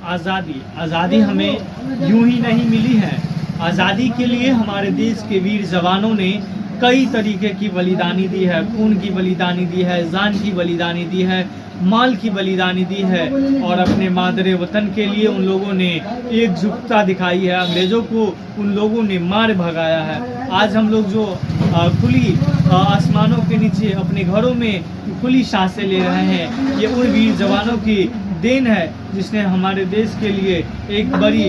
आज़ादी हमें यूं ही नहीं मिली है। आज़ादी के लिए हमारे देश के वीर जवानों ने कई तरीके की बलिदानी दी है, खून की बलिदानी दी है, जान की बलिदानी दी है, माल की बलिदानी दी है और अपने मादरे वतन के लिए उन लोगों ने एकजुटता दिखाई है। अंग्रेज़ों को उन लोगों ने मार भगाया है। आज हम लोग जो खुली आसमानों के नीचे अपने घरों में खुली सांसें ले रहे हैं, ये उन वीर जवानों की देन है जिसने हमारे देश के लिए एक बड़ी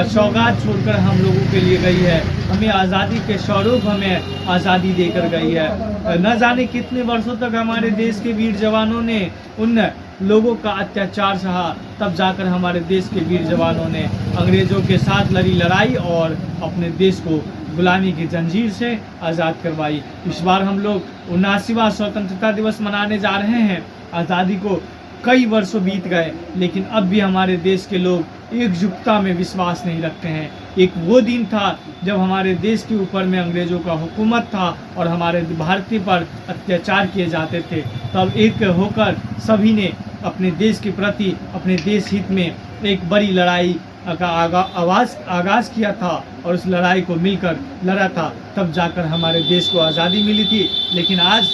सौगात छोड़कर हम लोगों के लिए गई है। हमें आज़ादी के स्वरूप हमें आज़ादी देकर गई है। न जाने कितने वर्षों तक हमारे देश के वीर जवानों ने उन लोगों का अत्याचार सहा, तब जाकर हमारे देश के वीर जवानों ने अंग्रेज़ों के साथ लड़ी लड़ाई और अपने देश को गुलामी की जंजीर से आज़ाद करवाई। इस बार हम लोग 79वां स्वतंत्रता दिवस मनाने जा रहे हैं। आज़ादी को कई वर्षों बीत गए, लेकिन अब भी हमारे देश के लोग एकजुटता में विश्वास नहीं रखते हैं। एक वो दिन था जब हमारे देश के ऊपर में अंग्रेज़ों का हुकूमत था और हमारे भारतीय पर अत्याचार किए जाते थे, तब एक होकर सभी ने अपने देश के प्रति, अपने देश हित में एक बड़ी लड़ाई का आगाज़ किया था और उस लड़ाई को मिलकर लड़ा था, तब जाकर हमारे देश को आज़ादी मिली थी। लेकिन आज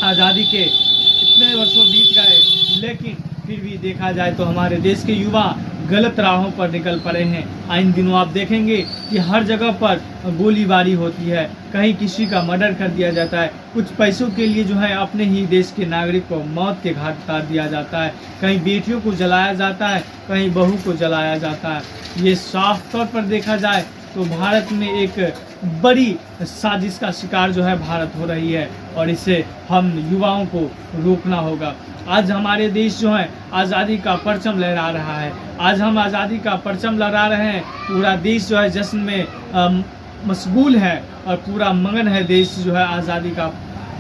आज़ादी के इतने वर्षों बीत गए, लेकिन फिर भी देखा जाए तो हमारे देश के युवा गलत राहों पर निकल पड़े हैं। इन दिनों आप देखेंगे कि हर जगह पर गोलीबारी होती है, कहीं किसी का मर्डर कर दिया जाता है, कुछ पैसों के लिए जो है अपने ही देश के नागरिक को मौत के घाट उतार दिया जाता है, कहीं बेटियों को जलाया जाता है, कहीं बहू को जलाया जाता है। ये साफ तौर पर देखा जाए तो भारत में एक बड़ी साजिश का शिकार जो है भारत हो रही है और इससे हम युवाओं को रोकना होगा। आज हमारे देश जो है आज़ादी का परचम लहरा रहा है। आज हम आज़ादी का परचम लहरा रहे हैं। पूरा देश जो है जश्न में मशगूल है और पूरा मगन है देश जो है आज़ादी का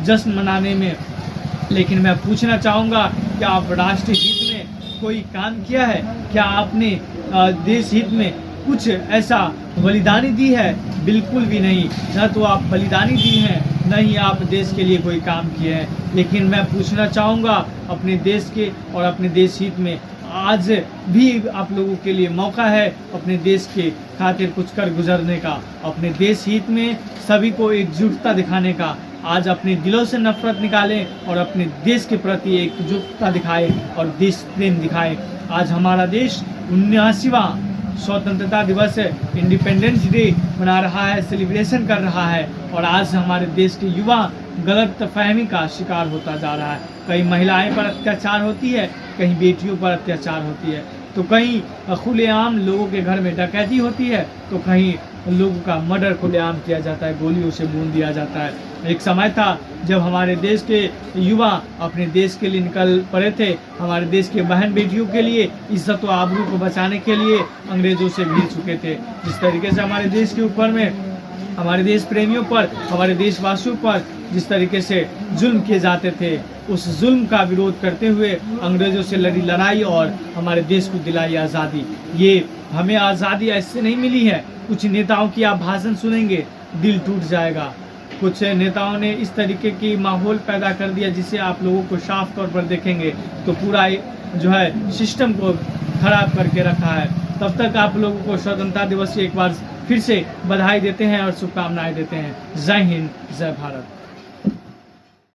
जश्न मनाने में। लेकिन मैं पूछना चाहूँगा, क्या आप राष्ट्रीय हित में कोई काम किया है? क्या आपने देश हित में कुछ ऐसा बलिदानी दी है? बिल्कुल भी नहीं। न तो आप बलिदानी दी हैं, न ही आप देश के लिए कोई काम किए हैं। लेकिन मैं पूछना चाहूँगा अपने देश के और अपने देश हित में आज भी आप लोगों के लिए मौका है अपने देश के खातिर कुछ कर गुजरने का, अपने देश हित में सभी को एकजुटता दिखाने का। आज अपने दिलों से नफरत निकालें और अपने देश के प्रति एकजुटता दिखाएं और देश प्रेम दिखाएं। आज हमारा देश 79वां स्वतंत्रता दिवस इंडिपेंडेंस डे मना रहा है, सेलिब्रेशन कर रहा है और आज हमारे देश के युवा गलत फहमी का शिकार होता जा रहा है। कहीं महिलाएं पर अत्याचार होती है, कहीं बेटियों पर अत्याचार होती है, तो कहीं खुलेआम लोगों के घर में डकैती होती है, तो कहीं लोगों का मर्डर खुलेआम किया जाता है, गोलियों से भून दिया जाता है। एक समय था जब हमारे देश के युवा अपने देश के लिए निकल पड़े थे, हमारे देश के बहन बेटियों के लिए, इज्जत व आबरू को बचाने के लिए अंग्रेज़ों से भिड़ चुके थे। जिस तरीके से हमारे देश के ऊपर में, हमारे देश प्रेमियों पर, हमारे देशवासियों पर जिस तरीके से जुल्म किए जाते थे, उस जुल्म का विरोध करते हुए अंग्रेज़ों से लड़ी लड़ाई और हमारे देश को दिलाई आज़ादी। ये हमें आज़ादी ऐसे नहीं मिली है। कुछ नेताओं की आप भाषण सुनेंगे, दिल टूट जाएगा। कुछ नेताओं ने इस तरीके की माहौल पैदा कर दिया जिसे आप लोगों को साफ तौर पर देखेंगे तो पूरा जो है सिस्टम को खराब करके रखा है। तब तक आप लोगों को स्वतंत्रता दिवस की एक बार फिर से बधाई देते हैं और शुभकामनाएं देते हैं। जय हिंद, जय भारत।